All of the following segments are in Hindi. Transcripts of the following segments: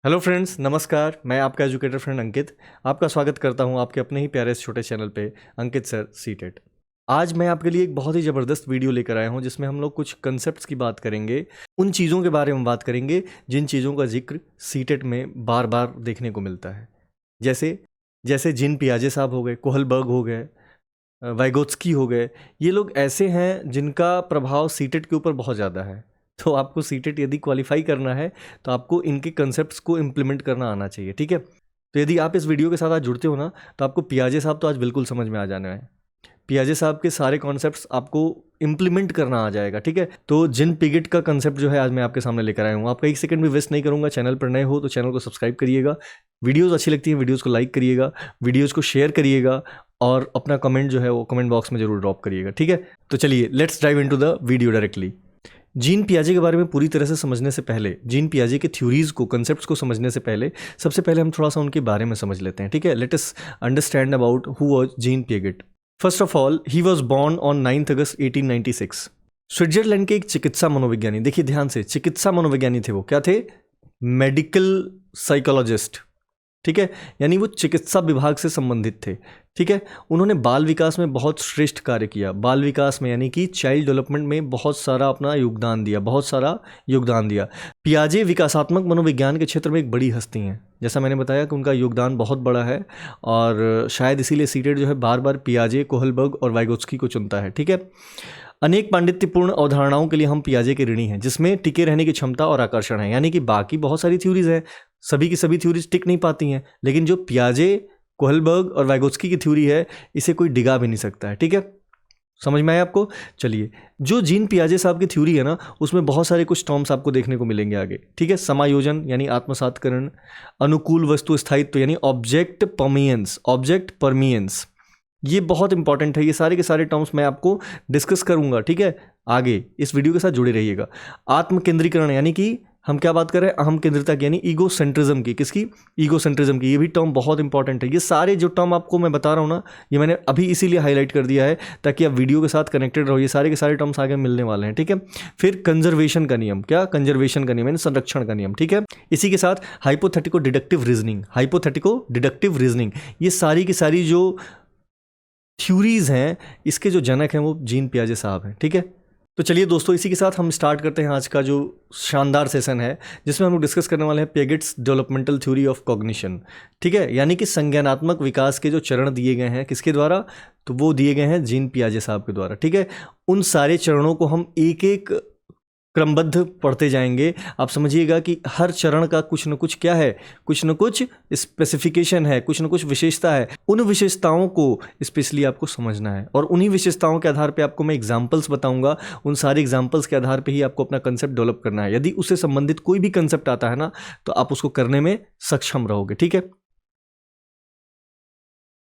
हेलो फ्रेंड्स, नमस्कार। मैं आपका एजुकेटर फ्रेंड अंकित आपका स्वागत करता हूं आपके अपने ही प्यारे से छोटे चैनल पे अंकित सर सीटेट। आज मैं आपके लिए एक बहुत ही ज़बरदस्त वीडियो लेकर आया हूं जिसमें हम लोग कुछ कंसेप्ट्स की बात करेंगे, उन चीज़ों के बारे में बात करेंगे जिन चीज़ों का जिक्र सीटेट में बार बार देखने को मिलता है। जैसे जैसे जीन पियाजे साहब हो गए, कोहलबर्ग हो गए, वाइगोत्स्की हो गए। ये लोग ऐसे हैं जिनका प्रभाव सीटेट के ऊपर बहुत ज़्यादा है। तो आपको सीटेट यदि क्वालिफाई करना है तो आपको इनके कंसेप्ट्स को इम्प्लीमेंट करना आना चाहिए, ठीक है। तो यदि आप इस वीडियो के साथ आज जुड़ते हो ना, तो आपको पियाजे साहब तो आज बिल्कुल समझ में आ जाने हैं। पियाजे साहब के सारे कॉन्सेप्ट्स आपको इम्प्लीमेंट करना आ जाएगा, ठीक है। तो जीन पिगेट का कंसेप्ट जो है आज मैं आपके सामने लेकर आया हूँ। आपका एक सेकंड भी वेस्ट नहीं करूँगा। चैनल पर नए हो तो चैनल को सब्सक्राइब करिएगा, वीडियोज़ अच्छी लगती हैं वीडियोज़ को लाइक करिएगा, वीडियोज़ को शेयर करिएगा और अपना कमेंट जो है वो कमेंट बॉक्स में जरूर ड्रॉप करिएगा, ठीक है। तो चलिए let's drive into the video directly. Jean पियाजे के बारे में पूरी तरह से समझने से पहले, जीन पियाजे के थ्योरीज को, कंसेप्ट्स को समझने से पहले, सबसे पहले हम थोड़ा सा उनके बारे में समझ लेते हैं, ठीक है। Let us understand about who was gene Piaget. First of all, he was born on 9 August 1896। Switzerland के एक चिकित्सा मनोविज्ञानी, देखिए ध्यान से, चिकित्सा मनोविज्ञानी थे वो। क्या थे? मेडिकल साइकोलॉजिस्ट, ठीक है। यानी वो चिकित्सा विभाग से संबंधित थे, ठीक है। उन्होंने बाल विकास में बहुत श्रेष्ठ कार्य किया। बाल विकास में यानी कि चाइल्ड डेवलपमेंट में बहुत सारा अपना योगदान दिया, बहुत सारा योगदान दिया। पियाजे विकासात्मक मनोविज्ञान के क्षेत्र में एक बड़ी हस्ती हैं। जैसा मैंने बताया कि उनका योगदान बहुत बड़ा है और शायद इसीलिए सीटेट जो है बार बार पियाजे, कोहलबर्ग और वाइगोत्स्की को चुनता है, ठीक है। अनेक पांडित्यपूर्ण अवधारणाओं के लिए हम पियाजे के ऋणी हैं, जिसमें टिके रहने की क्षमता और आकर्षण है। यानी कि बाकी बहुत सारी थ्योरीज हैं, सभी की सभी थ्योरीज टिक नहीं पाती हैं, लेकिन जो पियाजे, कोहलबर्ग और वाइगोत्स्की की थ्योरी है, इसे कोई डिगा भी नहीं सकता है, ठीक है। समझ में आया आपको? चलिए, जो जीन पियाजे साहब की थ्योरी है ना, उसमें बहुत सारे कुछ टर्म्स आपको देखने को मिलेंगे आगे, ठीक है। समायोजन यानी आत्मसातकरण, अनुकूल वस्तु स्थायित्व यानी ऑब्जेक्ट परमियंस, ऑब्जेक्ट परमियंस, ये बहुत इंपॉर्टेंट है। ये सारे के सारे टर्म्स मैं आपको डिस्कस करूंगा, ठीक है। आगे इस वीडियो के साथ जुड़े रहिएगा। आत्म केंद्रीकरण यानी कि हम क्या बात कर रहे हैं? अहम केंद्रिता की, यानी ईगो सेंट्रिज्म की। किसकी? ईगो सेंट्रिज्म की। ये भी टर्म बहुत इंपॉर्टेंट है। ये सारे जो टर्म आपको मैं बता रहा हूँ ना, ये मैंने अभी इसीलिए हाईलाइट कर दिया है ताकि आप वीडियो के साथ कनेक्टेड रहो। ये सारे के सारे टर्म्स आगे मिलने वाले हैं, ठीक है। फिर कंजर्वेशन का नियम। क्या? कंजर्वेशन का नियम यानी संरक्षण का नियम, ठीक है। इसी के साथ हाइपोथेटिको डिडक्टिव रीजनिंग, हाइपोथेटिको डिडक्टिव रीजनिंग, ये सारी की सारी जो थ्योरीज हैं, इसके जो जनक हैं वो जीन पियाजे साहब हैं, ठीक है। तो चलिए दोस्तों, इसी के साथ हम स्टार्ट करते हैं आज का जो शानदार सेशन है, जिसमें हम लोग डिस्कस करने वाले हैं पियागेट्स डेवलपमेंटल थ्योरी ऑफ कॉग्निशन, ठीक है। यानी कि संज्ञानात्मक विकास के जो चरण दिए गए हैं, किसके द्वारा? तो वो दिए गए हैं जीन पियाजे साहब के द्वारा, ठीक है। उन सारे चरणों को हम एक एक क्रमबद्ध पढ़ते जाएंगे। आप समझिएगा कि हर चरण का कुछ न कुछ क्या है, कुछ न कुछ स्पेसिफिकेशन है, कुछ न कुछ विशेषता है। उन विशेषताओं को स्पेशली आपको समझना है और उन्हीं विशेषताओं के आधार पे आपको मैं एग्जांपल्स बताऊंगा। उन सारे एग्जांपल्स के आधार पे ही आपको अपना कंसेप्ट डेवलप करना है। यदि उससे संबंधित कोई भी कंसेप्ट आता है ना, तो आप उसको करने में सक्षम रहोगे, ठीक है।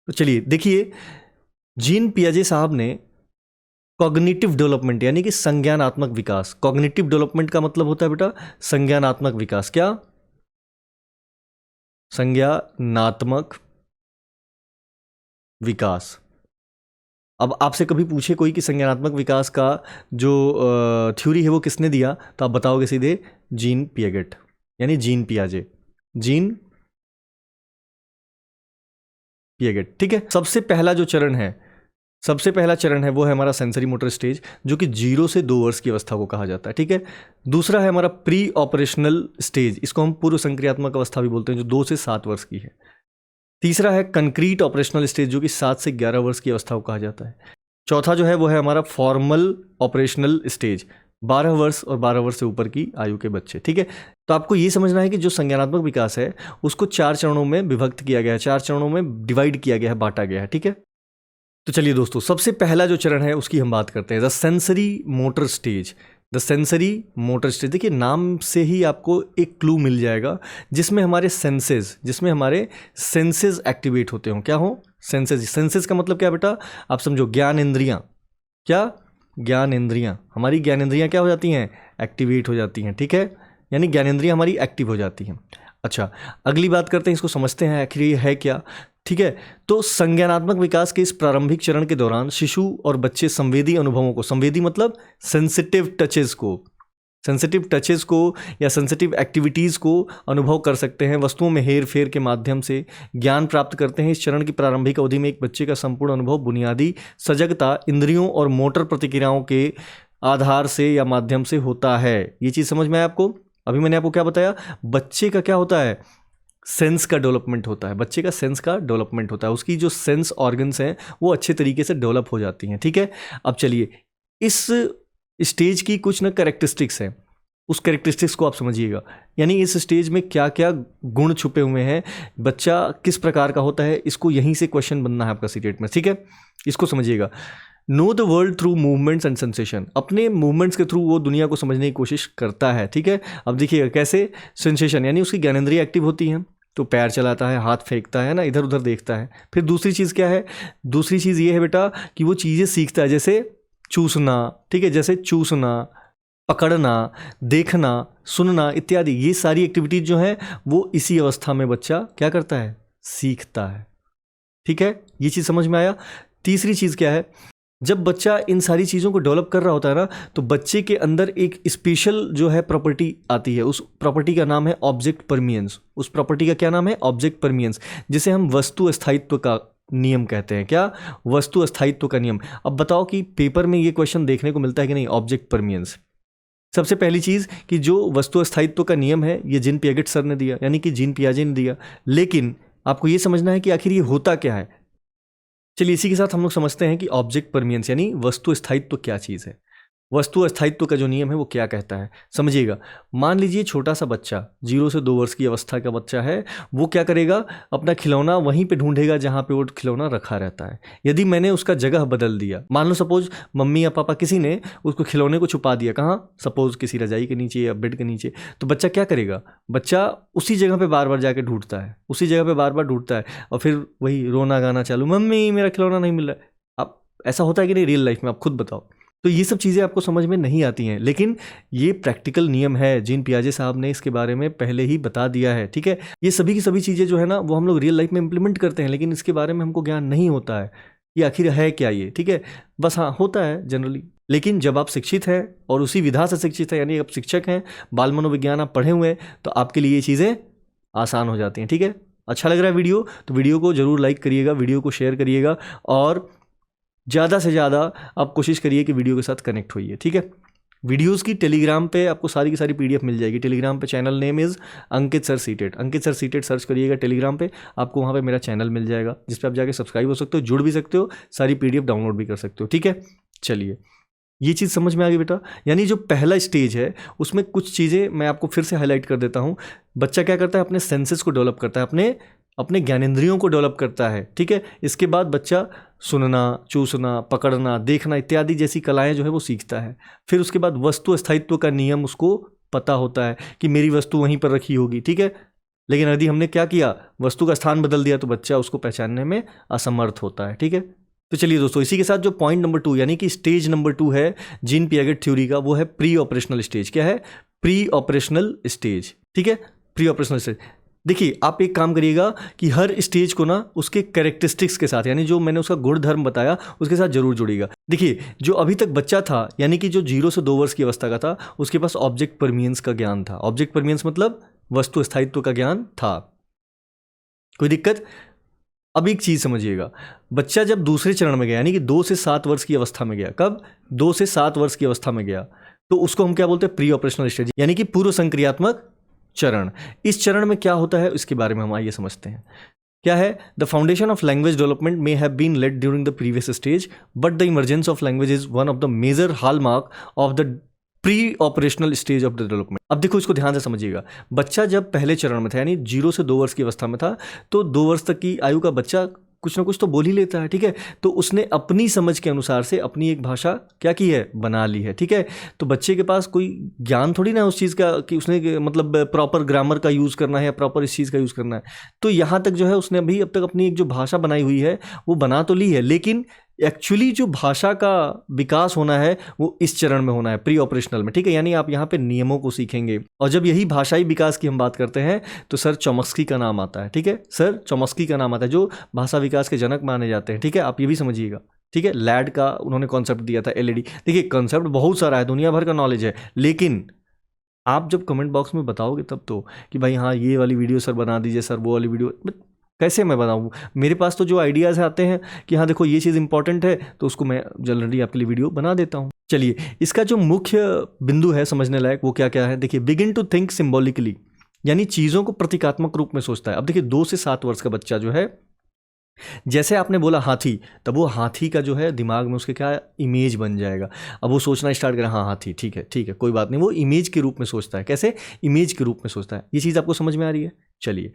तो चलिए देखिए, जीन पियाजे साहब ने कॉग्निटिव डेवलपमेंट यानी कि संज्ञानात्मक विकास, कॉग्निटिव डेवलपमेंट का मतलब होता है बेटा संज्ञानात्मक विकास। क्या? संज्ञानात्मक विकास। अब आपसे कभी पूछे कोई कि संज्ञानात्मक विकास का जो थ्योरी है वो किसने दिया, तो आप बताओगे सीधे जीन पियागेट यानी जीन पियाजे, जीन पियागेट, ठीक है। सबसे पहला जो चरण है, सबसे पहला चरण है वो है हमारा सेंसरी मोटर स्टेज, जो कि 0 से 2 वर्ष की अवस्था को कहा जाता है, ठीक है। दूसरा है हमारा प्री ऑपरेशनल स्टेज, इसको हम पूर्व संक्रियात्मक अवस्था भी बोलते हैं, जो 2 से 7 वर्ष की है। तीसरा है कंक्रीट ऑपरेशनल स्टेज, जो कि 7 से 11 वर्ष की अवस्था को कहा जाता है। चौथा जो है वो है हमारा फॉर्मल ऑपरेशनल स्टेज, 12 वर्ष और 12 वर्ष से ऊपर की आयु के बच्चे, ठीक है। तो आपको ये समझना है कि जो संज्ञानात्मक विकास है उसको 4 चरणों में विभक्त किया गया है, 4 चरणों में डिवाइड किया गया है, बांटा गया है, ठीक है। तो चलिए दोस्तों, सबसे पहला जो चरण है उसकी हम बात करते हैं, the sensory motor stage. The sensory motor stage, देखिए नाम से ही आपको एक क्लू मिल जाएगा, जिसमें हमारे सेंसेस एक्टिवेट होते हों। क्या हो? सेंसेस। सेंसेस का मतलब क्या बेटा? आप समझो, ज्ञान इंद्रियां। क्या? ज्ञान इंद्रियां। हमारी ज्ञान इंद्रियां क्या हो जाती हैं? एक्टिवेट हो जाती हैं, ठीक है। यानी ज्ञान इंद्रियां हमारी एक्टिव हो जाती हैं। अच्छा, अगली बात करते हैं, इसको समझते हैं आखिर ये है क्या, ठीक है। तो संज्ञानात्मक विकास के इस प्रारंभिक चरण के दौरान शिशु और बच्चे संवेदी अनुभवों को, संवेदी मतलब सेंसिटिव टचेस को, सेंसिटिव टचेस को या सेंसिटिव एक्टिविटीज़ को अनुभव कर सकते हैं, वस्तुओं में हेर फेर के माध्यम से ज्ञान प्राप्त करते हैं। इस चरण की प्रारंभिक अवधि में एक बच्चे का संपूर्ण अनुभव बुनियादी सजगता, इंद्रियों और मोटर प्रतिक्रियाओं के आधार से या माध्यम से होता है। ये चीज़ समझ में आया आपको? अभी मैंने आपको क्या बताया, बच्चे का क्या होता है, सेंस का डेवलपमेंट होता है। बच्चे का सेंस का डेवलपमेंट होता है, उसकी जो सेंस ऑर्गन्स हैं वो अच्छे तरीके से डेवलप हो जाती हैं। ठीक है, अब चलिए इस स्टेज की कुछ ना कैरेक्टरिस्टिक्स हैं, उस कैरेक्टरिस्टिक्स को आप समझिएगा। यानी इस स्टेज में क्या क्या गुण छुपे हुए हैं, बच्चा किस प्रकार का होता है, इसको यहीं से क्वेश्चन बनना है आपका सीटेट में। ठीक है, इसको समझिएगा। Know the world through movements and sensation, अपने मूवमेंट्स के थ्रू वो दुनिया को समझने की कोशिश करता है। ठीक है, अब देखिएगा कैसे, सेंसेशन यानी उसकी ज्ञानेंद्रिय एक्टिव होती हैं, तो पैर चलाता है, हाथ फेंकता है ना, इधर उधर देखता है। फिर दूसरी चीज़ क्या है, दूसरी चीज़ ये है बेटा कि वो चीज़ें सीखता है, जैसे चूसना, ठीक है, जैसे चूसना, पकड़ना, देखना, सुनना इत्यादि। ये सारी एक्टिविटीज जो हैं वो इसी अवस्था में बच्चा क्या करता है, सीखता है। ठीक है, ये चीज़ समझ में आया। तीसरी चीज़ क्या है, जब बच्चा इन सारी चीज़ों को डेवलप कर रहा होता है ना, तो बच्चे के अंदर एक स्पेशल जो है प्रॉपर्टी आती है। उस प्रॉपर्टी का नाम है ऑब्जेक्ट परमियंस। उस प्रॉपर्टी का क्या नाम है, ऑब्जेक्ट परमियंस, जिसे हम वस्तु स्थायित्व का नियम कहते हैं। क्या, वस्तु स्थायित्व का नियम। अब बताओ कि पेपर में ये क्वेश्चन देखने को मिलता है कि नहीं, ऑब्जेक्ट परमियंस। सबसे पहली चीज़ कि जो वस्तु स्थायित्व का नियम है ये जीन पियागेट सर ने दिया, यानी कि जीन पियाजे ने दिया। लेकिन आपको ये समझना है कि आखिर ये होता क्या है। चलिए इसी के साथ हम लोग समझते हैं कि ऑब्जेक्ट परमियंस यानी वस्तु स्थायित्व क्या चीज़ है। वस्तु स्थायित्व का जो नियम है वो क्या कहता है, समझिएगा। मान लीजिए छोटा सा बच्चा 0 से 2 वर्ष की अवस्था का बच्चा है, वो क्या करेगा, अपना खिलौना वहीं पे ढूंढेगा जहाँ पे वो खिलौना रखा रहता है। यदि मैंने उसका जगह बदल दिया, मान लो सपोज मम्मी या पापा किसी ने उसको खिलौने को छुपा दिया, कहाँ, सपोज किसी रजाई के नीचे या बेड के नीचे, तो बच्चा क्या करेगा, बच्चा उसी जगह पर बार बार जाके ढूंढता है, उसी जगह पर बार बार ढूंढता है, और फिर वही रोना गाना चालू, मम्मी मेरा खिलौना नहीं मिल रहा है। अब ऐसा होता है कि नहीं रियल लाइफ में, आप खुद बताओ। तो ये सब चीज़ें आपको समझ में नहीं आती हैं, लेकिन ये प्रैक्टिकल नियम है, जीन पियाजे साहब ने इसके बारे में पहले ही बता दिया है। ठीक है, ये सभी की सभी चीज़ें जो है ना वो हम लोग रियल लाइफ में इम्प्लीमेंट करते हैं, लेकिन इसके बारे में हमको ज्ञान नहीं होता है ये आखिर है क्या ये। ठीक है, बस हाँ होता है जनरली। लेकिन जब आप शिक्षित हैं और उसी विधा से शिक्षित हैं, यानी आप शिक्षक हैं, बाल मनोविज्ञान आप पढ़े हुए हैं, तो आपके लिए ये चीज़ें आसान हो जाती हैं। ठीक है, अच्छा लग रहा है वीडियो, तो वीडियो को ज़रूर लाइक करिएगा, वीडियो को शेयर करिएगा, और ज़्यादा से ज़्यादा आप कोशिश करिए कि वीडियो के साथ कनेक्ट होइए। ठीक है, वीडियोस की टेलीग्राम पे आपको सारी की सारी पीडीएफ मिल जाएगी। टेलीग्राम पे channel name is Ankit sir seated. Ankit sir seated search करिएगा टेलीग्राम पे, आपको वहाँ पे मेरा चैनल मिल जाएगा, जिस पे आप जाके सब्सक्राइब हो सकते हो, जुड़ भी सकते हो, सारी पीडीएफ डाउनलोड भी कर सकते हो। ठीक है, चलिए ये चीज़ समझ में आ गई बेटा। यानी जो पहला स्टेज है उसमें कुछ चीज़ें मैं आपको फिर से हाईलाइट कर देता हूँ। बच्चा क्या करता है, अपने सेंसेस को डेवलप करता है, अपने ज्ञानेंद्रियों को डेवलप करता है। ठीक है, इसके बाद बच्चा सुनना, चूसना, पकड़ना, देखना इत्यादि जैसी कलाएं जो है वो सीखता है। फिर उसके बाद वस्तु स्थायित्व का नियम उसको पता होता है कि मेरी वस्तु वहीं पर रखी होगी। ठीक है, लेकिन यदि हमने क्या किया, वस्तु का स्थान बदल दिया, तो बच्चा उसको पहचानने में असमर्थ होता है। ठीक है, तो चलिए दोस्तों, इसी के साथ जो पॉइंट नंबर 2 यानी कि स्टेज नंबर 2 है जीन पियागेट थ्योरी का, वो है प्री ऑपरेशनल स्टेज। क्या है, प्री ऑपरेशनल स्टेज। ठीक है, प्री ऑपरेशनल स्टेज। देखिए आप एक काम करिएगा कि हर स्टेज को ना उसके कैरेक्टरिस्टिक्स के साथ, यानी जो मैंने उसका गुण धर्म बताया उसके साथ जरूर जुड़ेगा। देखिए जो अभी तक बच्चा था, यानी कि जो 0 से 2 वर्ष की अवस्था का था, उसके पास ऑब्जेक्ट परमियंस का ज्ञान था। ऑब्जेक्ट परमियंस मतलब वस्तु स्थायित्व का ज्ञान था, कोई दिक्कत। अब एक चीज़ समझिएगा, बच्चा जब दूसरे चरण में गया, यानी कि 2 से 7 वर्ष की अवस्था में गया, कब, 2 से 7 वर्ष की अवस्था में गया, तो उसको हम क्या बोलते हैं, प्री ऑपरेशनल स्टेज, यानी कि पूर्व संक्रियात्मक चरण। इस चरण में क्या होता है इसके बारे में हम आइए समझते हैं। क्या है, the foundation of language development may have been laid during the previous stage, but the emergence of language is one of the major hallmark of the pre operational stage of the development. अब देखो इसको ध्यान से समझिएगा, बच्चा जब पहले चरण में था, यानी 0 से 2 वर्ष की अवस्था में था, तो 2 वर्ष तक की आयु का बच्चा कुछ ना कुछ तो बोल ही लेता है। ठीक है, तो उसने अपनी समझ के अनुसार से अपनी एक भाषा क्या की है, बना ली है। ठीक है, तो बच्चे के पास कोई ज्ञान थोड़ी ना उस चीज़ का कि उसने मतलब प्रॉपर ग्रामर का यूज़ करना है या प्रॉपर इस चीज़ का यूज़ करना है। तो यहाँ तक जो है उसने अभी अब तक अपनी एक जो भाषा बनाई हुई है वो बना तो ली है, लेकिन एक्चुअली जो भाषा का विकास होना है वो इस चरण में होना है, प्री ऑपरेशनल में। ठीक है, यानी आप यहाँ पे नियमों को सीखेंगे, और जब यही भाषाई विकास की हम बात करते हैं तो सर चॉम्स्की का नाम आता है। ठीक है, सर चॉम्स्की का नाम आता है, जो भाषा विकास के जनक माने जाते हैं। ठीक है, आप ये भी समझिएगा। ठीक है, लैड का उन्होंने कॉन्सेप्ट दिया था, LED। देखिए कॉन्सेप्ट बहुत सारा है, दुनिया भर का नॉलेज है, लेकिन आप जब कमेंट बॉक्स में बताओगे तब तो कि भाई हाँ ये वाली वीडियो सर बना दीजिए सर, वो वाली वीडियो, कैसे मैं बनाऊँ? मेरे पास तो जो आइडियाज़ आते हैं कि हाँ देखो ये चीज़ इंपॉर्टेंट है, तो उसको मैं जनरली आपके लिए वीडियो बना देता हूँ। चलिए, इसका जो मुख्य बिंदु है समझने लायक वो क्या क्या है, देखिए, बिगिन टू थिंक सिम्बॉलिकली, यानी चीज़ों को प्रतीकात्मक रूप में सोचता है। अब देखिए 2 से 7 वर्ष का बच्चा जो है, जैसे आपने बोला हाथी, तब वो हाथी का जो है दिमाग में उसके क्या इमेज बन जाएगा। अब वो सोचना स्टार्ट करें, हाँ हाथी, ठीक है कोई बात नहीं, वो इमेज के रूप में सोचता है। कैसे? इमेज के रूप में सोचता है। ये चीज़ आपको समझ में आ रही है? चलिए,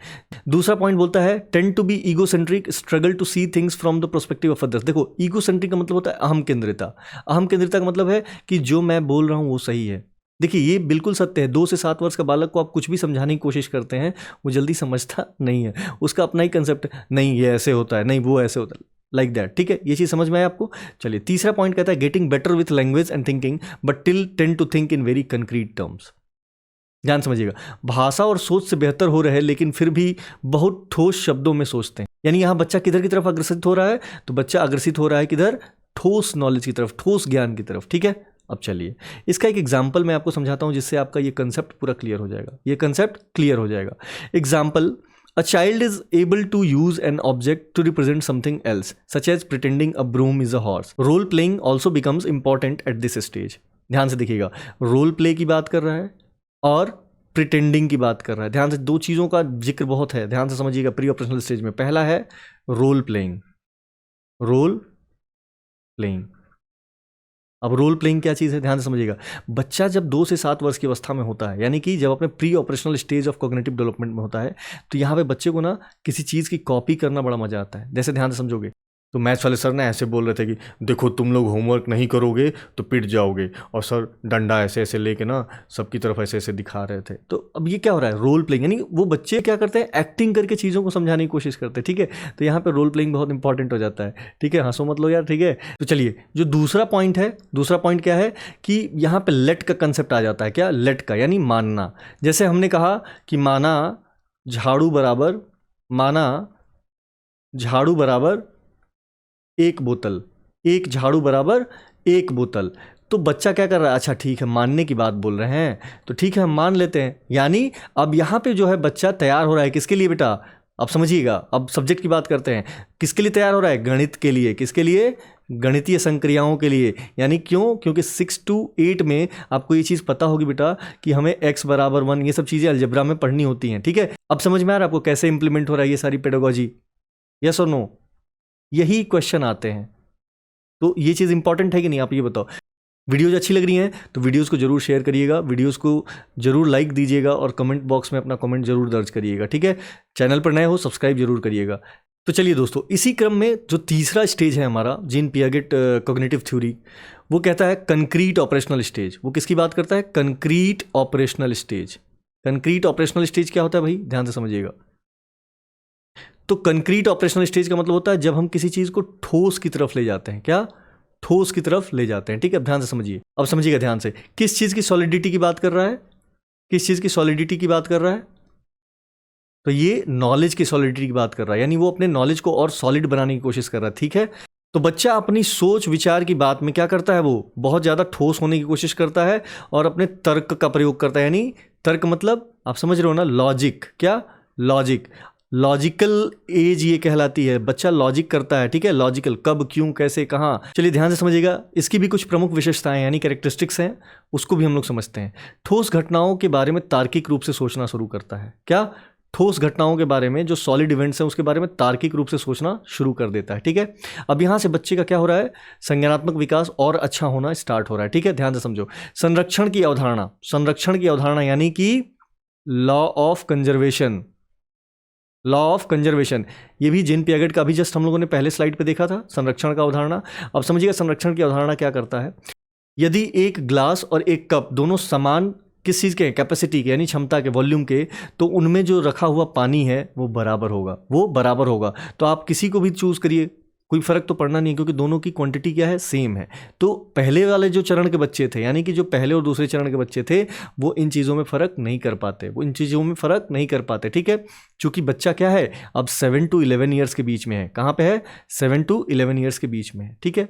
दूसरा पॉइंट बोलता है tend to be egocentric, struggle to see things from the perspective of others. देखो, ईगोसेंट्रिक का मतलब होता है अहम केंद्रिता। अहम केंद्रिता का मतलब है कि जो मैं बोल रहा हूँ वो सही है। देखिए, ये बिल्कुल सत्य है। 2 से 7 वर्ष का बालक को आप कुछ भी समझाने की कोशिश करते हैं, वो जल्दी समझता नहीं है। उसका अपना ही कंसेप्ट, नहीं ये ऐसे होता है, नहीं वो ऐसे होता है, लाइक दैट। ठीक है, ये चीज़ समझ में आया आपको? चलिए, तीसरा पॉइंट कहता है getting better with language and thinking but still tend to think in very concrete terms. ध्यान समझिएगा, भाषा और सोच से बेहतर हो रहे हैं लेकिन फिर भी बहुत ठोस शब्दों में सोचते हैं। यानी यहाँ बच्चा किधर की तरफ अग्रसित हो रहा है? तो बच्चा अग्रसित हो रहा है किधर? ठोस नॉलेज की तरफ, ठोस ज्ञान की तरफ। ठीक है, अब चलिए इसका एक एग्जाम्पल मैं आपको समझाता हूं जिससे आपका ये कंसेप्ट पूरा क्लियर हो जाएगा। ये कंसेप्ट क्लियर हो जाएगा। Example, a child is able to use an object to represent something else such as pretending a broom is a horse. Role playing also becomes important at this stage. ध्यान से देखिएगा, रोल प्ले की बात कर रहा है और प्रिटेंडिंग की बात कर रहा है। ध्यान से, 2 चीज़ों का जिक्र बहुत है, ध्यान से समझिएगा प्री ऑपरेशनल स्टेज में। पहला है रोल प्लेइंग, रोल प्लेइंग। अब रोल प्लेइंग क्या चीज़ है? ध्यान से समझिएगा, बच्चा जब 2 से 7 वर्ष की अवस्था में होता है, यानी कि जब अपने pre operational stage of cognitive development में होता है, तो यहाँ पे बच्चे को ना किसी चीज़ की कॉपी करना बड़ा मजा आता है। जैसे ध्यान से समझोगे तो मैथ्स वाले सर ने ऐसे बोल रहे थे कि देखो तुम लोग होमवर्क नहीं करोगे तो पिट जाओगे, और सर डंडा ऐसे ऐसे लेके ना सबकी तरफ ऐसे ऐसे दिखा रहे थे। तो अब ये क्या हो रहा है? रोल प्लेइंग, यानी वो बच्चे क्या करते हैं, एक्टिंग करके चीज़ों को समझाने की कोशिश करते हैं। ठीक है, तो यहाँ पे रोल प्लेइंग बहुत इंपॉर्टेंट हो जाता है। ठीक है, हंसो मत लो यार। ठीक है, तो चलिए, जो दूसरा पॉइंट है, दूसरा पॉइंट क्या है कि यहाँ पे लेट का कंसेप्ट आ जाता है। क्या? लेट का, यानी मानना। जैसे हमने कहा कि माना झाड़ू बराबर, माना झाड़ू बराबर 1 बोतल, 1 झाड़ू बराबर 1 बोतल। तो बच्चा क्या कर रहा है? अच्छा ठीक है, मानने की बात बोल रहे हैं तो ठीक है हम मान लेते हैं। यानी अब यहाँ पे जो है बच्चा तैयार हो रहा है किसके लिए बेटा? अब समझिएगा, अब सब्जेक्ट की बात करते हैं। किसके लिए तैयार हो रहा है? गणित के लिए। किसके लिए? गणितीय संक्रियाओं के लिए। यानी क्यों? क्योंकि 6 to 8 में आपको ये चीज़ पता होगी बेटा कि हमें x बराबर 1 ये सब चीज़ें अलजेब्रा में पढ़नी होती हैं। ठीक है, अब समझ में आ रहा है आपको कैसे इंप्लीमेंट हो रहा है ये सारी पेडागोजी? यस और नो? यही क्वेश्चन आते हैं। तो ये चीज़ इंपॉर्टेंट है कि नहीं, आप ये बताओ। वीडियोज अच्छी लग रही हैं तो वीडियोस को जरूर शेयर करिएगा, वीडियोस को जरूर लाइक दीजिएगा और कमेंट बॉक्स में अपना कमेंट जरूर दर्ज करिएगा। ठीक है, चैनल पर नए हो सब्सक्राइब जरूर करिएगा। तो चलिए दोस्तों, इसी क्रम में जो तीसरा स्टेज है हमारा जीन पियागेट कॉग्निटिव थ्योरी, वो कहता है कंक्रीट ऑपरेशनल स्टेज। वो किसकी बात करता है? Concrete operational stage. Concrete operational stage क्या होता है भाई? ध्यान से समझिएगा। तो कंक्रीट ऑपरेशनल स्टेज का मतलब होता है जब हम किसी चीज़ को ठोस की तरफ ले जाते हैं। क्या? ठोस की तरफ ले जाते हैं। ठीक है, ध्यान से समझिए। अब समझिएगा ध्यान से, किस चीज़ की सॉलिडिटी की बात कर रहा है? किस चीज़ की सॉलिडिटी की बात कर रहा है? तो ये नॉलेज की सॉलिडिटी की बात कर रहा है, यानी वो अपने नॉलेज को और सॉलिड बनाने की कोशिश कर रहा है। ठीक है, तो बच्चा अपनी सोच विचार की बात में क्या करता है? वो बहुत ज़्यादा ठोस होने की कोशिश करता है और अपने तर्क का प्रयोग करता है। यानी तर्क मतलब आप समझ रहे हो ना, लॉजिक। क्या? लॉजिक। लॉजिकल एज ये कहलाती है, बच्चा लॉजिक करता है। ठीक है, लॉजिकल, कब, क्यों, कैसे, कहाँ। चलिए ध्यान से समझिएगा, इसकी भी कुछ प्रमुख विशेषताएं यानी कैरेक्टरिस्टिक्स हैं, उसको भी हम लोग समझते हैं। ठोस घटनाओं के बारे में तार्किक रूप से सोचना शुरू करता है। क्या? ठोस घटनाओं के बारे में, जो सॉलिड इवेंट्स हैं उसके बारे में तार्किक रूप से सोचना शुरू कर देता है। ठीक है, अब यहाँ से बच्चे का क्या हो रहा है? संज्ञानात्मक विकास और अच्छा होना स्टार्ट हो रहा है। ठीक है, ध्यान से समझो। संरक्षण की अवधारणा, संरक्षण की अवधारणा यानी कि law of conservation. Law of conservation, ये भी जीन पियागेट का भी जस्ट हम लोगों ने पहले स्लाइड पे देखा था, संरक्षण का अवधारणा। अब समझिएगा संरक्षण की अवधारणा क्या करता है। यदि एक ग्लास और एक कप दोनों समान किस चीज़ के, कैपेसिटी के यानी क्षमता के, वॉल्यूम के, तो उनमें जो रखा हुआ पानी है वो बराबर होगा। वो बराबर होगा। तो आप किसी को भी चूज़ करिए, कोई फर्क तो पड़ना नहीं, क्योंकि दोनों की क्वांटिटी क्या है? सेम है। तो पहले वाले जो चरण के बच्चे थे, यानी कि जो पहले और दूसरे चरण के बच्चे थे, वो इन चीज़ों में फ़र्क नहीं कर पाते, वो इन चीज़ों में फ़र्क नहीं कर पाते। ठीक है, चूँकि बच्चा क्या है अब 7 to 11 ईयर्स के बीच में है। कहाँ पे है? 7 to 11 ईयर्स के बीच में है। ठीक है,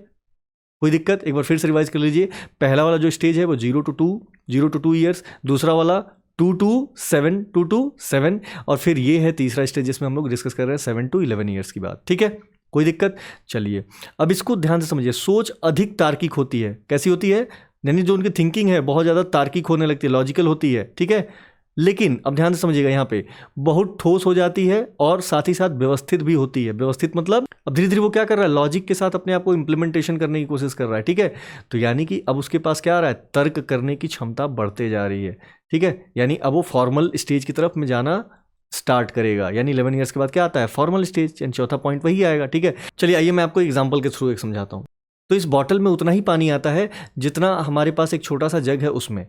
कोई दिक्कत? एक बार फिर से रिवाइज कर लीजिए। पहला वाला जो स्टेज है वो 0 to 2 ईयर्स, दूसरा वाला 2 to 7, 2 to 7, और फिर ये है तीसरा स्टेज जिसमें हम लोग डिस्कस कर रहे हैं 7 to 11 ईयर्स की बात। ठीक है, कोई दिक्कत? चलिए अब इसको ध्यान से समझिए। सोच अधिक तार्किक होती है। कैसी होती है? यानी जो उनकी थिंकिंग है बहुत ज़्यादा तार्किक होने लगती है, लॉजिकल होती है। ठीक है, लेकिन अब ध्यान से समझिएगा, यहाँ पे बहुत ठोस हो जाती है और साथ ही साथ व्यवस्थित भी होती है। व्यवस्थित मतलब अब धीरे धीरे वो क्या कर रहा है, लॉजिक के साथ अपने आप को इम्प्लीमेंटेशन करने की कोशिश कर रहा है। ठीक है, तो यानी कि अब उसके पास क्या आ रहा है, तर्क करने की क्षमता बढ़ते जा रही है। ठीक है, यानी अब वो फॉर्मल स्टेज की तरफ में जाना स्टार्ट करेगा। यानी 11 ईयर्स के बाद क्या आता है, फॉर्मल स्टेज, यानी चौथा पॉइंट वही आएगा। ठीक है, चलिए आइए मैं आपको एग्जाम्पल के थ्रू एक समझाता हूँ। तो इस बॉटल में उतना ही पानी आता है जितना हमारे पास एक छोटा सा जग है उसमें।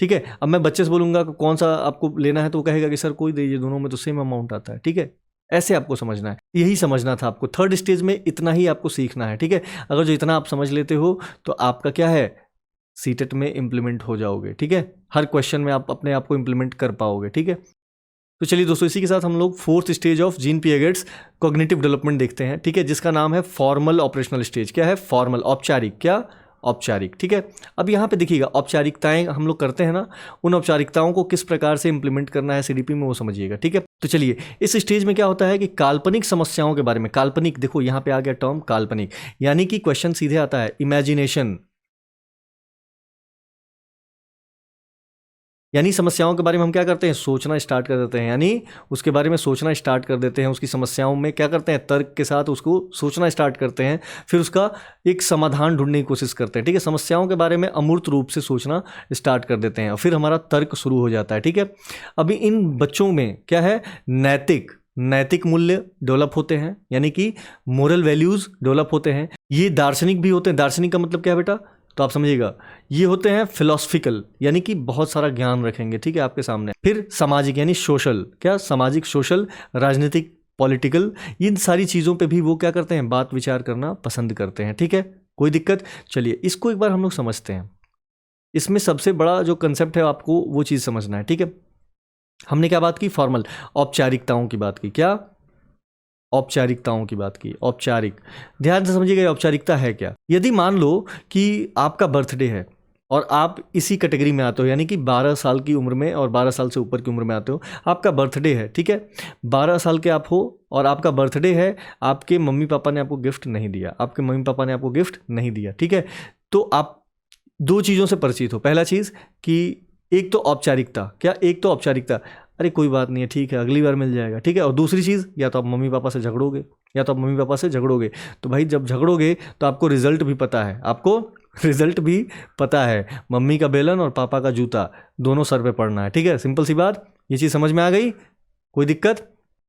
ठीक है, अब मैं बच्चे से बोलूंगा कि कौन सा आपको लेना है, तो वो कहेगा कि सर कोई दीजिए, दोनों में तो सेम अमाउंट आता है। ठीक है, ऐसे आपको समझना है, यही समझना था आपको। थर्ड स्टेज में इतना ही आपको सीखना है। ठीक है, अगर जो इतना आप समझ लेते हो तो आपका क्या है, सीटेट में इम्प्लीमेंट हो जाओगे। ठीक है, हर क्वेश्चन में आप अपने आप को इम्प्लीमेंट कर पाओगे। ठीक है, तो चलिए दोस्तों, इसी के साथ हम लोग fourth stage of Jean Piaget's cognitive development देखते हैं। ठीक है, जिसका नाम है फॉर्मल ऑपरेशनल स्टेज। क्या है? फॉर्मल, औपचारिक। क्या? औपचारिक। ठीक है, अब यहाँ पे देखिएगा, औपचारिकताएं हम लोग करते हैं ना, उन औपचारिकताओं को किस प्रकार से इंप्लीमेंट करना है सीडीपी में, वो समझिएगा। ठीक है, तो चलिए इस स्टेज में क्या होता है कि काल्पनिक समस्याओं के बारे में, काल्पनिक, देखो यहाँ पे आ गया टर्म काल्पनिक, यानी कि क्वेश्चन सीधे आता है इमेजिनेशन, यानी समस्याओं के बारे में हम क्या करते हैं, सोचना स्टार्ट कर देते हैं। यानी उसके बारे में सोचना स्टार्ट कर देते हैं, उसकी समस्याओं में क्या करते हैं, तर्क के साथ उसको सोचना स्टार्ट करते हैं, फिर उसका एक समाधान ढूंढने की कोशिश करते हैं। ठीक है, समस्याओं के बारे में अमूर्त रूप से सोचना स्टार्ट कर देते हैं और फिर हमारा तर्क शुरू हो जाता है। ठीक है, अभी इन बच्चों में क्या है, नैतिक मूल्य डेवलप होते हैं, यानी कि मोरल वैल्यूज डेवलप होते हैं। ये दार्शनिक भी होते हैं। दार्शनिक का मतलब क्या है बेटा, तो आप समझिएगा, ये होते हैं फिलोसफिकल, यानी कि बहुत सारा ज्ञान रखेंगे। ठीक है, आपके सामने। फिर सामाजिक, यानी सोशल, क्या सामाजिक, सोशल, राजनीतिक, पॉलिटिकल, इन सारी चीज़ों पे भी वो क्या करते हैं, बात विचार करना पसंद करते हैं। ठीक है, कोई दिक्कत? चलिए इसको एक बार हम लोग समझते हैं। इसमें सबसे बड़ा जो कंसेप्ट है आपको वो चीज़ समझना है। ठीक है, हमने क्या बात की, फॉर्मल, औपचारिकताओं की बात की। क्या? औपचारिकताओं की बात की। औपचारिक, ध्यान से समझिएगा, ये औपचारिकता है क्या। यदि मान लो कि आपका बर्थडे है और आप इसी कैटेगरी में आते हो, यानी कि 12 साल की उम्र में और 12 साल से ऊपर की उम्र में आते हो, आपका बर्थडे है। ठीक है, 12 साल के आप हो और आपका बर्थडे है, आपके मम्मी पापा ने आपको गिफ्ट नहीं दिया, आपके मम्मी पापा ने आपको गिफ्ट नहीं दिया। ठीक है, तो आप दो चीज़ों से परिचित हो। पहला चीज़ कि एक तो औपचारिकता, क्या, एक तो औपचारिकता, अरे कोई बात नहीं है, ठीक है, अगली बार मिल जाएगा। ठीक है, और दूसरी चीज़, या तो आप मम्मी पापा से झगड़ोगे, तो भाई जब झगड़ोगे तो आपको रिजल्ट भी पता है, मम्मी का बेलन और पापा का जूता दोनों सर पे पड़ना है। ठीक है, सिंपल सी बात, ये चीज़ समझ में आ गई? कोई दिक्कत?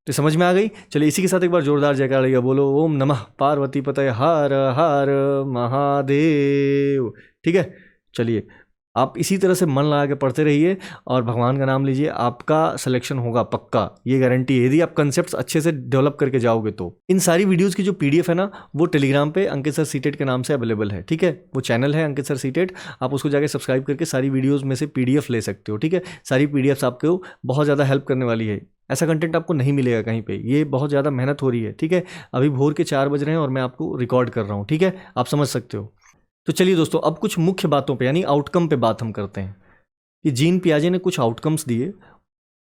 तो समझ में आ गई। चलिए इसी के साथ एक बार जोरदार जयकार लगेगा, बोलो ओम नमः पार्वती पतये हर हर महादेव। ठीक है, चलिए आप इसी तरह से मन लगा के पढ़ते रहिए और भगवान का नाम लीजिए, आपका सिलेक्शन होगा पक्का, ये गारंटी है, यदि आप कंसेप्ट्स अच्छे से डेवलप करके जाओगे तो। इन सारी वीडियोस की जो पीडीएफ है ना, वो टेलीग्राम पे अंकित सर सीटेट के नाम से अवेलेबल है। ठीक है, वो चैनल है अंकित सर सीटेट, आप उसको जाके सब्सक्राइब करके सारी वीडियोज़ में से पीडीएफ ले सकते हो। ठीक है, सारी पीडीएफ्स आपको बहुत ज़्यादा हेल्प करने वाली है। ऐसा कंटेंट आपको नहीं मिलेगा कहीं पे, ये बहुत ज़्यादा मेहनत हो रही है। ठीक है, अभी भोर के 4 बज रहे हैं और मैं आपको रिकॉर्ड कर रहा हूँ। ठीक है, आप समझ सकते हो। तो चलिए दोस्तों, अब कुछ मुख्य बातों पे, यानी आउटकम पे बात हम करते हैं कि जीन पियाजे ने कुछ आउटकम्स दिए,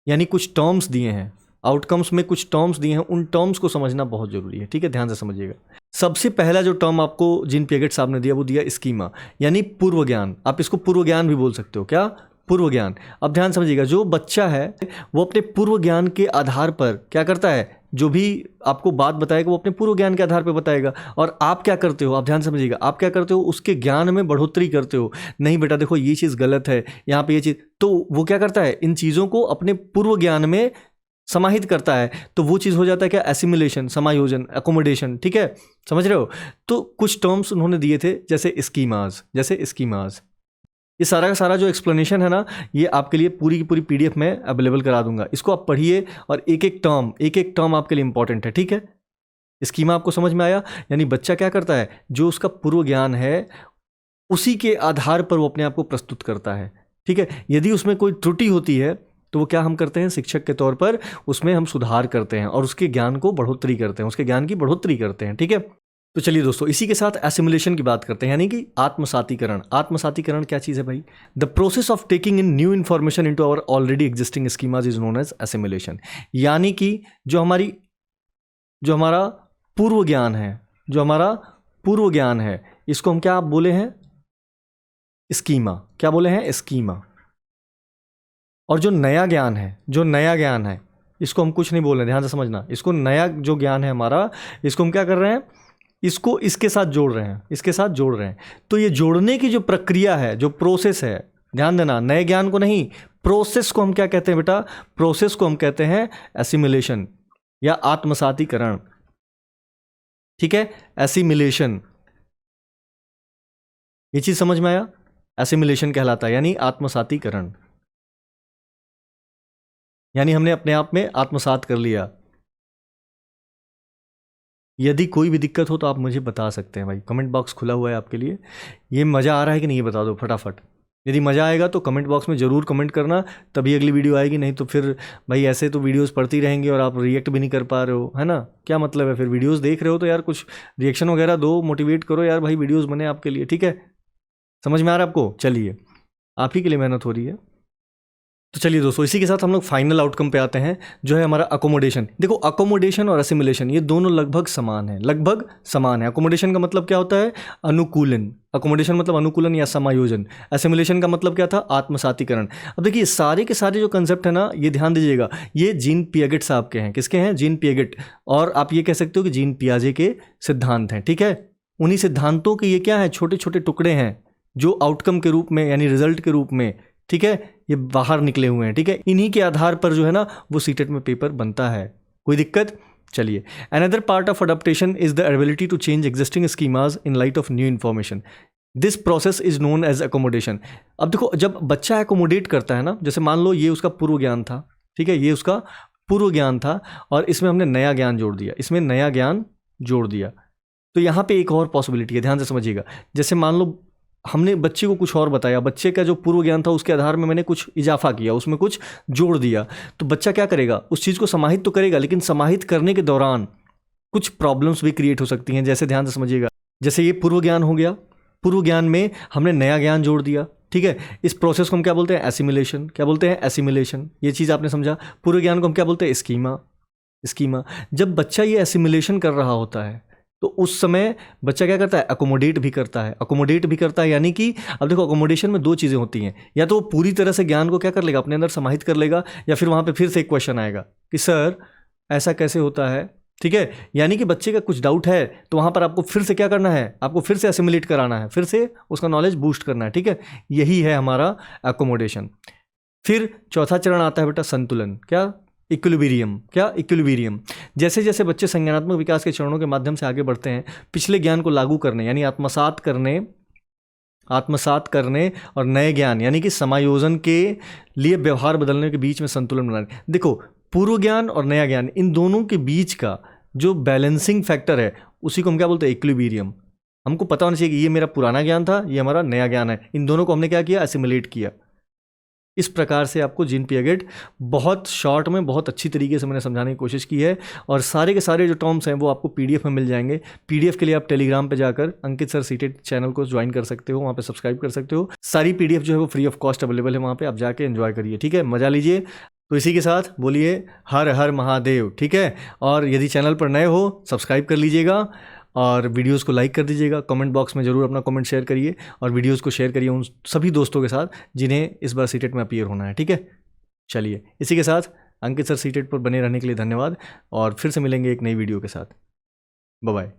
यानी कुछ टर्म्स दिए हैं। आउटकम्स में कुछ टर्म्स दिए हैं, उन टर्म्स को समझना बहुत जरूरी है। ठीक है, ध्यान से समझिएगा। सबसे पहला जो टर्म आपको जीन पियागेट साहब ने दिया वो दिया स्कीमा, यानी पूर्व ज्ञान। आप इसको पूर्व ज्ञान भी बोल सकते हो। क्या? पूर्व ज्ञान। अब ध्यान समझिएगा, जो बच्चा है वो अपने पूर्व ज्ञान के आधार पर क्या करता है, जो भी आपको बात बताएगा वो अपने पूर्व ज्ञान के आधार पर बताएगा। और आप क्या करते हो, आप ध्यान समझिएगा, आप क्या करते हो, उसके ज्ञान में बढ़ोतरी करते हो। नहीं बेटा देखो ये चीज़ गलत है, यहाँ पे ये चीज़, तो वो क्या करता है, इन चीज़ों को अपने पूर्व ज्ञान में समाहित करता है। तो वो चीज़ हो जाता है क्या, एसिमिलेशन, समायोजन, एकोमोडेशन। ठीक है, समझ रहे हो। तो कुछ टर्म्स उन्होंने दिए थे, जैसे स्कीमाज। ये सारा का सारा जो एक्सप्लेनेशन है ना, ये आपके लिए पूरी की पूरी पीडीएफ में अवेलेबल करा दूंगा। इसको आप पढ़िए और एक एक टर्म आपके लिए इंपॉर्टेंट है। ठीक है, स्कीमा आपको समझ में आया। यानी बच्चा क्या करता है, जो उसका पूर्व ज्ञान है उसी के आधार पर वो अपने आप को प्रस्तुत करता है। ठीक है, यदि उसमें कोई त्रुटि होती है तो वो क्या हम करते हैं, शिक्षक के तौर पर उसमें हम सुधार करते हैं और उसके ज्ञान की बढ़ोतरी करते हैं। ठीक है, तो चलिए दोस्तों, इसी के साथ एसिमुलेशन की बात करते हैं, यानी कि आत्मसातीकरण। आत्मसातीकरण क्या चीज़ है भाई? The process of taking in new information into our already existing schemas is known as assimilation. यानी कि जो हमारा पूर्व ज्ञान है, इसको हम क्या बोले हैं? स्कीमा। क्या बोले हैं? स्कीमा। और जो नया ज्ञान है इसको हम कुछ नहीं बोल रहे, ध्यान से समझना। इसको नया जो ज्ञान है हमारा, इसको हम क्या कर रहे हैं? इसको इसके साथ जोड़ रहे हैं। तो ये जोड़ने की जो प्रक्रिया है, जो प्रोसेस है, ध्यान देना, नए ज्ञान को नहीं, प्रोसेस को हम क्या कहते हैं बेटा? प्रोसेस को हम कहते हैं एसिमुलेशन या आत्मसातीकरण। ठीक है, एसिमुलेशन, ये चीज समझ में आया? एसिमुलेशन कहलाता है, यानी आत्मसातीकरण, यानी हमने अपने आप में आत्मसात कर लिया। यदि कोई भी दिक्कत हो तो आप मुझे बता सकते हैं भाई, कमेंट बॉक्स खुला हुआ है आपके लिए। ये मज़ा आ रहा है कि नहीं, ये बता दो फटाफट। यदि मज़ा आएगा तो कमेंट बॉक्स में ज़रूर कमेंट करना, तभी अगली वीडियो आएगी। नहीं तो फिर भाई ऐसे तो वीडियोस पढ़ती रहेंगी और आप रिएक्ट भी नहीं कर पा रहे हो, है ना? क्या मतलब है? फिर वीडियोस देख रहे हो तो यार कुछ रिएक्शन वगैरह दो, मोटिवेट करो यार भाई, वीडियोस बने आपके लिए। ठीक है, समझ में आ रहा है आपको? चलिए, आप ही के लिए मेहनत हो रही है। तो चलिए दोस्तों, इसी के साथ हम लोग फाइनल आउटकम पे आते हैं, जो है हमारा अकोमोडेशन। देखो, अकोमोडेशन और असिमुलेशन ये दोनों लगभग समान है। अकोमोडेशन का मतलब क्या होता है? अनुकूलन। अकोमोडेशन मतलब अनुकूलन या समायोजन। असिमुलेशन का मतलब क्या था? आत्मसातीकरण। अब देखिए, सारे के सारे जो कंसेप्ट है ना, ये ध्यान दीजिएगा, ये जीन पियागेट साहब के हैं। किसके हैं? Gene Piaget. और आप ये कह सकते हो कि जीन पियाजे के सिद्धांत हैं। ठीक है, उन्हीं सिद्धांतों के ये क्या है? छोटे छोटे टुकड़े हैं, जो आउटकम के रूप में, यानी रिजल्ट के रूप में, ठीक है, ये बाहर निकले हुए हैं। ठीक है, इन्हीं के आधार पर जो है ना, वो सीटेट में पेपर बनता है। कोई दिक्कत? चलिए, another part of adaptation is the ability to change existing schemas in light of new information. This process is known as accommodation. अब देखो, जब बच्चा एकोमोडेट करता है ना, जैसे मान लो ये उसका पूर्व ज्ञान था, ठीक है, ये उसका पूर्व ज्ञान था, और इसमें हमने नया ज्ञान जोड़ दिया, तो यहाँ पे एक और पॉसिबिलिटी है, ध्यान से समझिएगा। जैसे मान लो हमने बच्चे को कुछ और बताया, बच्चे का जो पूर्व ज्ञान था उसके आधार में मैंने कुछ इजाफा किया, उसमें कुछ जोड़ दिया, तो बच्चा क्या करेगा? उस चीज़ को समाहित तो करेगा, लेकिन समाहित करने के दौरान कुछ प्रॉब्लम्स भी क्रिएट हो सकती हैं। जैसे ध्यान से समझिएगा, जैसे ये पूर्व ज्ञान हो गया, पूर्व ज्ञान में हमने नया ज्ञान जोड़ दिया। ठीक है, इस प्रोसेस को हम क्या बोलते हैं? एसिमुलेशन। क्या बोलते हैं? एसिमुलेशन। ये चीज़ आपने समझा। पूर्व ज्ञान को हम क्या बोलते हैं? स्कीमा। जब बच्चा ये एसिमुलेशन कर रहा होता है, तो उस समय बच्चा क्या करता है? अकोमोडेट भी करता है। यानी कि अब देखो, अकोमोडेशन में दो चीज़ें होती हैं, या तो वो पूरी तरह से ज्ञान को क्या कर लेगा? अपने अंदर समाहित कर लेगा, या फिर वहाँ पे फिर से एक क्वेश्चन आएगा कि सर ऐसा कैसे होता है? ठीक है, यानी कि बच्चे का कुछ डाउट है, तो वहाँ पर आपको फिर से क्या करना है? आपको फिर से एसिमुलेट कराना है, फिर से उसका नॉलेज बूस्ट करना है। ठीक है, यही है हमारा अकोमोडेशन। फिर चौथा चरण आता है बेटा संतुलन। क्या? इक्विलिब्रियम। जैसे जैसे बच्चे संज्ञानात्मक विकास के चरणों के माध्यम से आगे बढ़ते हैं, पिछले ज्ञान को लागू करने, यानी आत्मसात करने और नए ज्ञान, यानी कि समायोजन के लिए व्यवहार बदलने के बीच में संतुलन बनाने। देखो, पूर्व ज्ञान और नया ज्ञान, इन दोनों के बीच का जो बैलेंसिंग फैक्टर है, उसी को हम क्या बोलते हैं? इक्विलिब्रियम। हमको पता होना चाहिए कि ये मेरा पुराना ज्ञान था, ये हमारा नया ज्ञान है, इन दोनों को हमने क्या किया? एसिमुलेट किया। इस प्रकार से आपको जीन पियागेट बहुत शॉर्ट में, बहुत अच्छी तरीके से मैंने समझाने की कोशिश की है, और सारे के सारे जो टर्म्स हैं वो आपको पीडीएफ में मिल जाएंगे। पीडीएफ के लिए आप टेलीग्राम पे जाकर अंकित सर सीटेट चैनल को ज्वाइन कर सकते हो, वहाँ पे सब्सक्राइब कर सकते हो। सारी पीडीएफ जो है वो फ्री ऑफ कॉस्ट अवेलेबल है, वहाँ पे आप जाके एंजॉय करिए। ठीक है, मजा लीजिए। तो इसी के साथ बोलिए हर हर महादेव। ठीक है, और यदि चैनल पर नए हो, सब्सक्राइब कर लीजिएगा, और वीडियोस को लाइक कर दीजिएगा। कमेंट बॉक्स में ज़रूर अपना कमेंट शेयर करिए, और वीडियोस को शेयर करिए उन सभी दोस्तों के साथ जिन्हें इस बार सीटेट में अपीयर होना है। ठीक है, चलिए, इसी के साथ अंकित सर सीटेट पर बने रहने के लिए धन्यवाद, और फिर से मिलेंगे एक नई वीडियो के साथ। Bye bye.